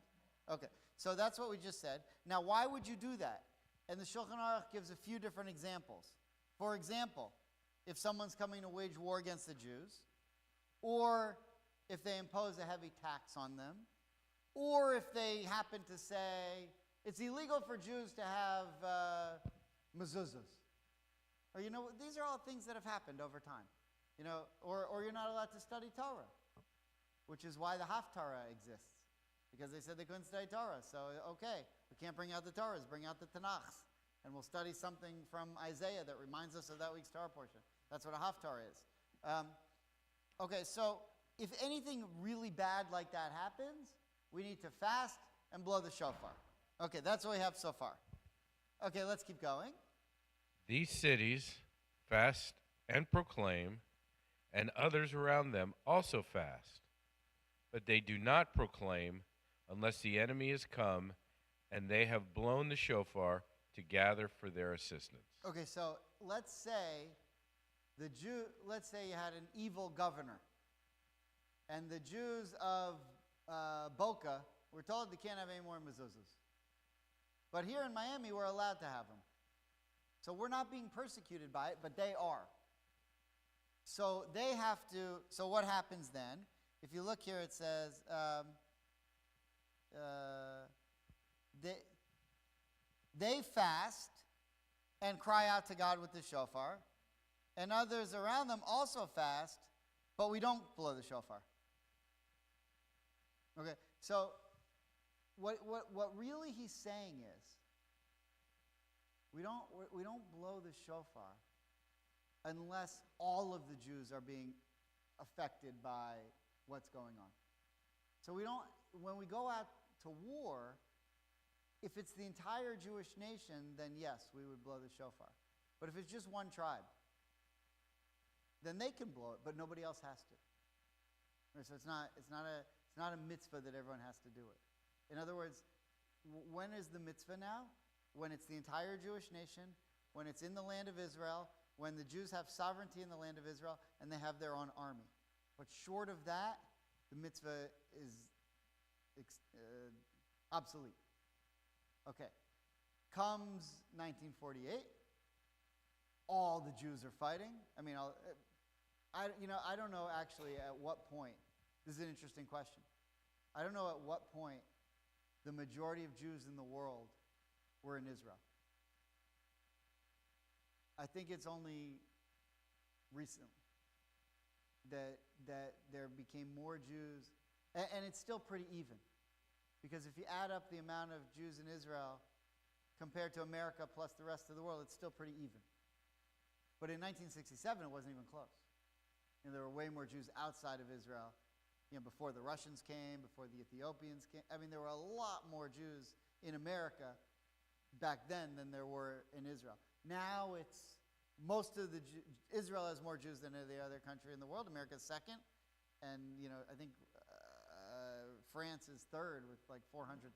Okay, so that's what we just said. Now, why would you do that? And the Shulchan Aruch gives a few different examples. For example, if someone's coming to wage war against the Jews, or if they impose a heavy tax on them, or if they happen to say, it's illegal for Jews to have mezuzahs. Or, these are all things that have happened over time. Or you're not allowed to study Torah, which is why the Haftarah exists. Because they said they couldn't study Torah. So, okay, we can't bring out the Torahs, bring out the Tanakhs. And we'll study something from Isaiah that reminds us of that week's Torah portion. That's what a Haftarah is. Okay, so if anything really bad like that happens, we need to fast and blow the shofar. Okay, that's what we have so far. Okay, let's keep going. These cities fast and proclaim, and others around them also fast. But they do not proclaim unless the enemy has come and they have blown the shofar to gather for their assistance. Okay, so let's say you had an evil governor, and the Jews of Boca were told they can't have any more mezuzahs. But here in Miami, we're allowed to have them. So we're not being persecuted by it, but they are. So they have to, so what happens then? If you look here, it says, they fast and cry out to God with the shofar, and others around them also fast, but we don't blow the shofar. Okay, so what really he's saying is, we don't blow the shofar unless all of the Jews are being affected by what's going on. So when we go out to war, if it's the entire Jewish nation, then yes, we would blow the shofar. But if it's just one tribe, then they can blow it, but nobody else has to. So it's not a mitzvah that everyone has to do it. In other words, when is the mitzvah now? When it's the entire Jewish nation, when it's in the land of Israel, when the Jews have sovereignty in the land of Israel, and they have their own army. But short of that, the mitzvah is obsolete. Okay. Comes 1948. All the Jews are fighting. I mean, I don't know actually at what point. This is an interesting question. I don't know at what point the majority of Jews in the world were in Israel. I think it's only recently that there became more Jews, and it's still pretty even. Because if you add up the amount of Jews in Israel compared to America plus the rest of the world, it's still pretty even. But in 1967, it wasn't even close. There were way more Jews outside of Israel, before the Russians came, before the Ethiopians came. I mean, there were a lot more Jews in America back then than there were in Israel. Now it's most of Israel has more Jews than any other country in the world. America's second, and I think France is third with like 400,000,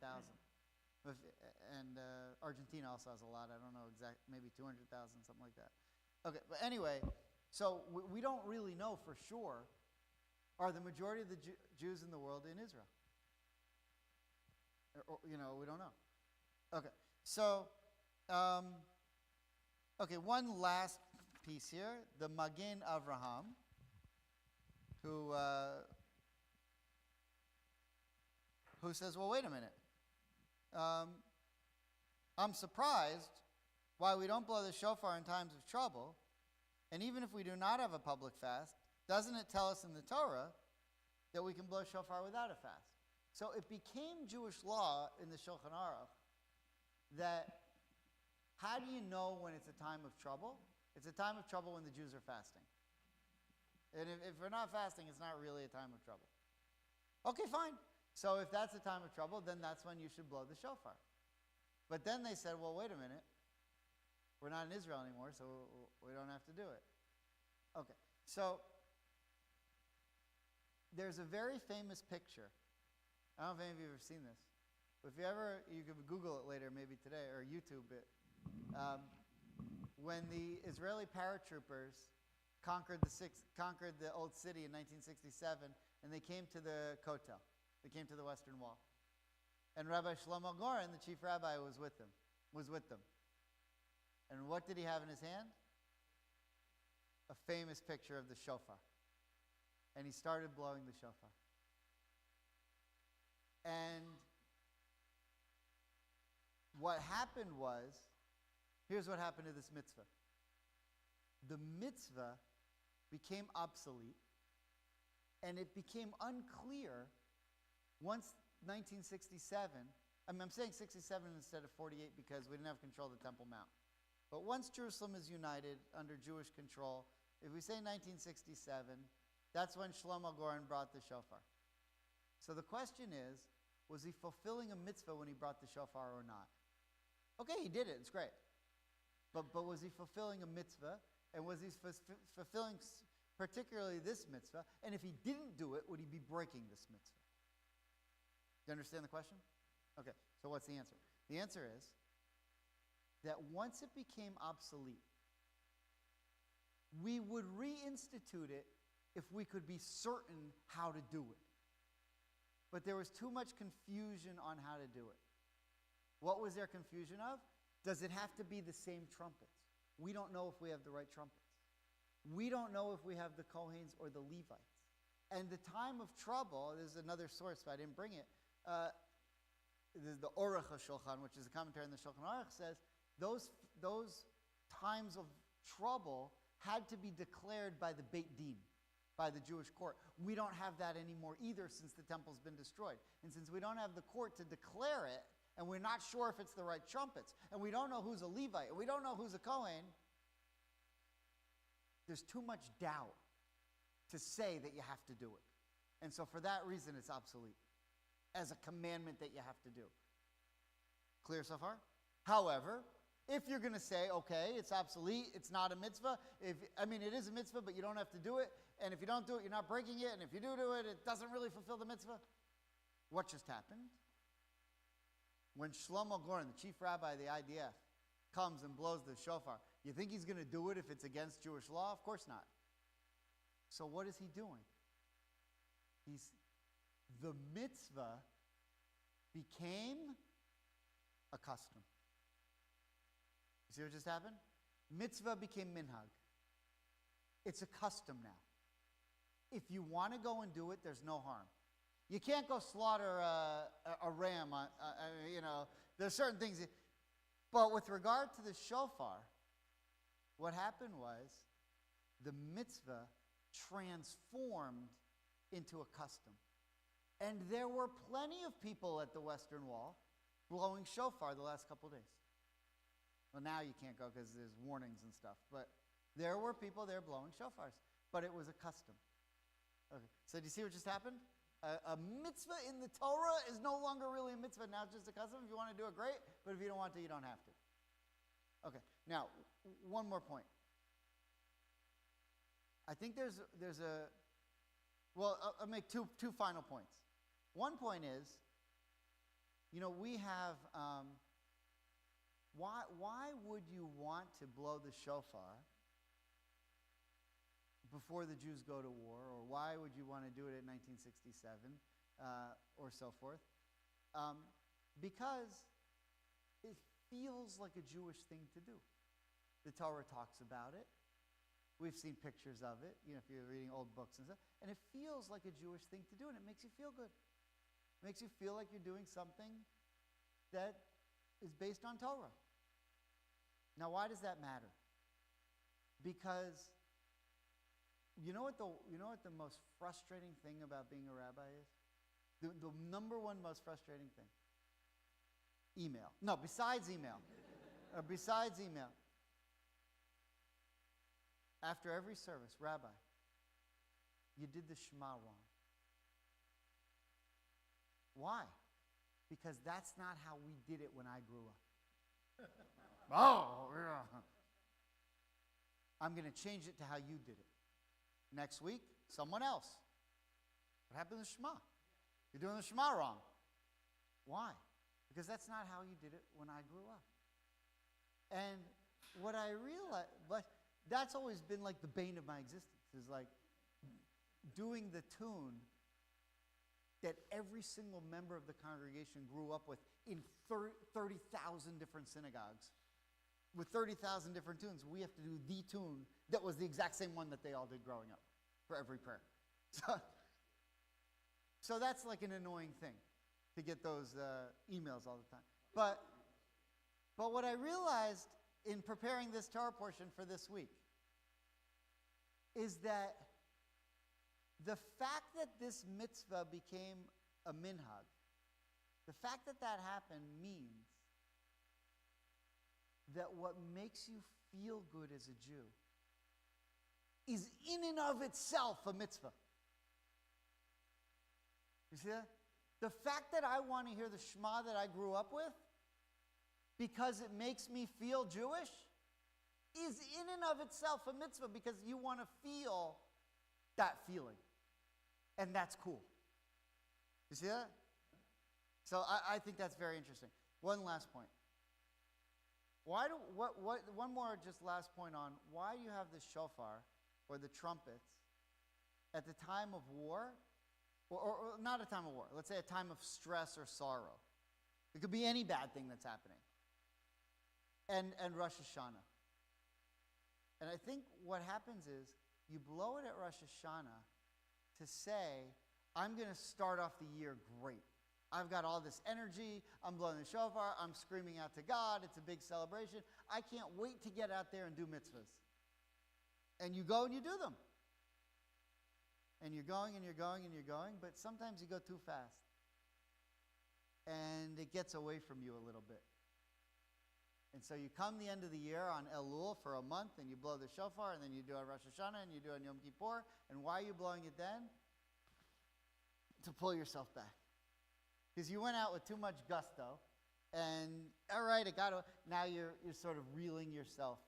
and Argentina also has a lot. I don't know maybe 200,000, something like that. Okay, but anyway, so we don't really know for sure. Are the majority of the Jews in the world in Israel? We don't know. Okay, so, one last piece here. The Magen Avraham, who says, well, wait a minute. I'm surprised why we don't blow the shofar in times of trouble, and even if we do not have a public fast, doesn't it tell us in the Torah that we can blow shofar without a fast? So it became Jewish law in the Shulchan Aruch that how do you know when it's a time of trouble? It's a time of trouble when the Jews are fasting. And if we're not fasting, it's not really a time of trouble. Okay, fine. So if that's a time of trouble, then that's when you should blow the shofar. But then they said, well, wait a minute. We're not in Israel anymore, so we don't have to do it. Okay, so there's a very famous picture. I don't know if any of you have ever seen this. But if you ever, you can Google it later, maybe today, or YouTube it. When the Israeli paratroopers conquered the old city in 1967, and they came to the Kotel. They came to the Western Wall. And Rabbi Shlomo Goren, the chief rabbi, was with them. And what did he have in his hand? A famous picture of the shofar. And he started blowing the shofar. And what happened was, here's what happened to this mitzvah. The mitzvah became obsolete, and it became unclear once 1967, I'm saying 67 instead of 48 because we didn't have control of the Temple Mount. But once Jerusalem is united under Jewish control, if we say 1967, that's when Shlomo Goren brought the shofar. So the question is, was he fulfilling a mitzvah when he brought the shofar or not? Okay, he did it. It's great. But was he fulfilling a mitzvah? And was he fulfilling particularly this mitzvah? And if he didn't do it, would he be breaking this mitzvah? Do you understand the question? Okay, so what's the answer? The answer is that once it became obsolete, we would reinstitute it if we could be certain how to do it. But there was too much confusion on how to do it. What was there confusion of? Does it have to be the same trumpets? We don't know if we have the right trumpets. We don't know if we have the Kohens or the Levites. And the time of trouble, there's another source, but I didn't bring it. The Orach HaShulchan, which is a commentary on the Shulchan Aruch, says those times of trouble had to be declared by the Beit Din, by the Jewish court. We don't have that anymore either since the temple's been destroyed. And since we don't have the court to declare it, and we're not sure if it's the right trumpets, and we don't know who's a Levite, and we don't know who's a Kohen, there's too much doubt to say that you have to do it. And so for that reason, it's obsolete as a commandment that you have to do. Clear so far? However, if you're going to say, okay, it's obsolete, it's not a mitzvah, it is a mitzvah, but you don't have to do it, and if you don't do it, you're not breaking it, and if you do it, it doesn't really fulfill the mitzvah. What just happened? When Shlomo Goren, the chief rabbi of the IDF, comes and blows the shofar, you think he's going to do it if it's against Jewish law? Of course not. So what is he doing? The mitzvah became a custom. You see what just happened? Mitzvah became minhag. It's a custom now. If you want to go and do it, there's no harm. You can't go slaughter a ram. There's certain things. But with regard to the shofar, what happened was the mitzvah transformed into a custom. And there were plenty of people at the Western Wall blowing shofar the last couple of days. Well, now you can't go because there's warnings and stuff. But there were people there blowing shofars. But it was a custom. Okay. So do you see what just happened? A mitzvah in the Torah is no longer really a mitzvah. Now it's just a custom. If you want to do it, great. But if you don't want to, you don't have to. Okay. Now, one more point. I think I'll make two final points. One point is, we have, why would you want to blow the shofar before the Jews go to war, or why would you want to do it in 1967, or so forth? Because it feels like a Jewish thing to do. The Torah talks about it. We've seen pictures of it, if you're reading old books and stuff, and it feels like a Jewish thing to do, and it makes you feel good. It makes you feel like you're doing something that is based on Torah. Now, why does that matter? Because you know what the most frustrating thing about being a rabbi is? The number one most frustrating thing. Email. No, besides email. Besides email. After every service, Rabbi, you did the Shema wrong. Why? Because that's not how we did it when I grew up. Oh, yeah. I'm going to change it to how you did it. Next week, someone else. What happened to the Shema? You're doing the Shema wrong. Why? Because that's not how you did it when I grew up. And what I realized, but that's always been like the bane of my existence, is like doing the tune that every single member of the congregation grew up with in 30,000 different synagogues. With 30,000 different tunes, we have to do the tune that was the exact same one that they all did growing up for every prayer. So that's like an annoying thing, to get those emails all the time. But what I realized in preparing this Torah portion for this week is that the fact that this mitzvah became a minhag, the fact that that happened means that what makes you feel good as a Jew is in and of itself a mitzvah. You see that? The fact that I want to hear the Shema that I grew up with because it makes me feel Jewish is in and of itself a mitzvah, because you want to feel that feeling. And that's cool. You see that? So I think that's very interesting. One last point. One more just last point on why do you have the shofar or the trumpets at the time of war, or not a time of war, let's say a time of stress or sorrow. It could be any bad thing that's happening. And Rosh Hashanah. And I think what happens is you blow it at Rosh Hashanah to say, I'm going to start off the year great. I've got all this energy. I'm blowing the shofar. I'm screaming out to God. It's a big celebration. I can't wait to get out there and do mitzvahs. And you go and you do them. And you're going and you're going and you're going, but sometimes you go too fast. And it gets away from you a little bit. And so you come the end of the year on Elul for a month, and you blow the shofar, and then you do it on Rosh Hashanah, and you do it on Yom Kippur. And why are you blowing it then? To pull yourself back. Because you went out with too much gusto, and all right, now you're sort of reeling yourself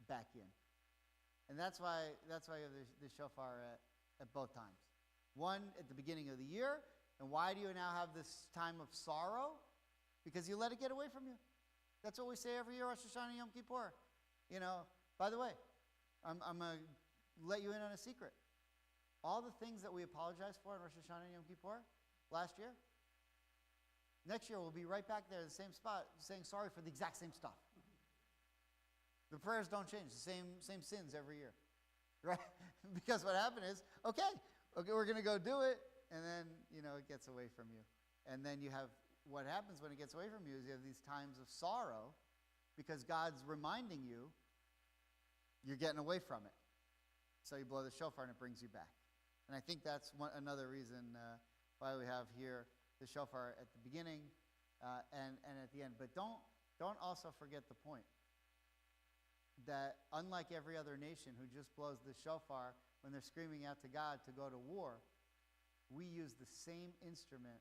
back in. And that's why you have the shofar at both times. One, at the beginning of the year. And why do you now have this time of sorrow? Because you let it get away from you. That's what we say every year, Rosh Hashanah and Yom Kippur. You know, by the way, I'm going to let you in on a secret. All the things that we apologize for in Rosh Hashanah and Yom Kippur last year, next year we'll be right back there in the same spot saying sorry for the exact same stuff. The prayers don't change, the same sins every year. Right? Because what happened is, okay, we're going to go do it, and then, it gets away from you. And then you have, what happens when it gets away from you is you have these times of sorrow because God's reminding you you're getting away from it. So you blow the shofar and it brings you back. And I think that's another reason why we have here the shofar at the beginning and at the end. But don't also forget the point that unlike every other nation who just blows the shofar when they're screaming out to God to go to war, we use the same instrument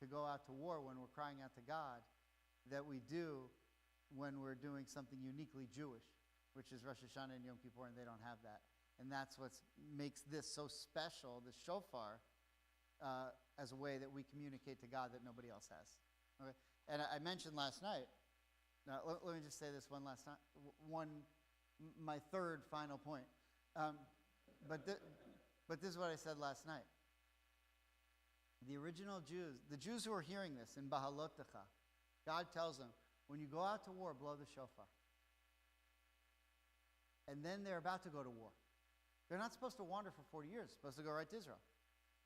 to go out to war when we're crying out to God that we do when we're doing something uniquely Jewish, which is Rosh Hashanah and Yom Kippur, and they don't have that. And that's what makes this so special, the shofar, as a way that we communicate to God that nobody else has. Okay? And I mentioned last night, let me just say this one last time, my third final point. But this is what I said last night. The original Jews, the Jews who are hearing this in Bahalotecha, God tells them, when you go out to war, blow the shofar. And then they're about to go to war. They're not supposed to wander for 40 years. They're supposed to go right to Israel.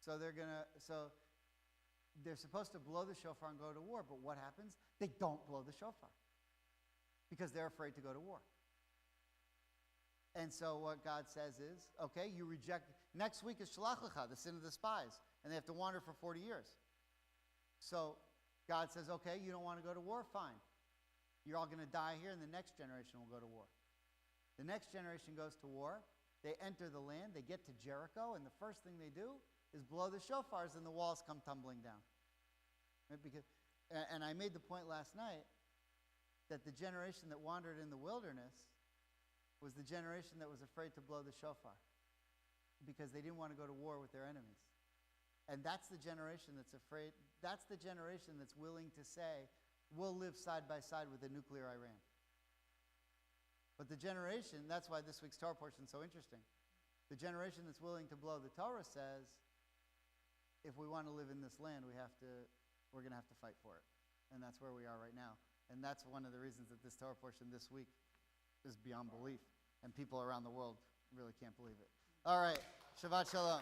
So they're supposed to blow the shofar and go to war. But what happens? They don't blow the shofar because they're afraid to go to war. And so what God says is, okay, you reject. Next week is Shalach Lecha, the sin of the spies, and they have to wander for 40 years. So God says, okay, you don't want to go to war? Fine. You're all going to die here, and the next generation will go to war. The next generation goes to war. They enter the land. They get to Jericho, and the first thing they do is blow the shofars, and the walls come tumbling down. Right? And I made the point last night that the generation that wandered in the wilderness was the generation that was afraid to blow the shofar because they didn't want to go to war with their enemies. And that's the generation that's afraid. That's the generation that's willing to say, we'll live side by side with a nuclear Iran. But the generation, that's why this week's Torah portion is so interesting. The generation that's willing to blow the Torah says, if we want to live in this land, we're going to have to fight for it. And that's where we are right now. And that's one of the reasons that this Torah portion this week is beyond belief. And people around the world really can't believe it. All right. Shabbat Shalom.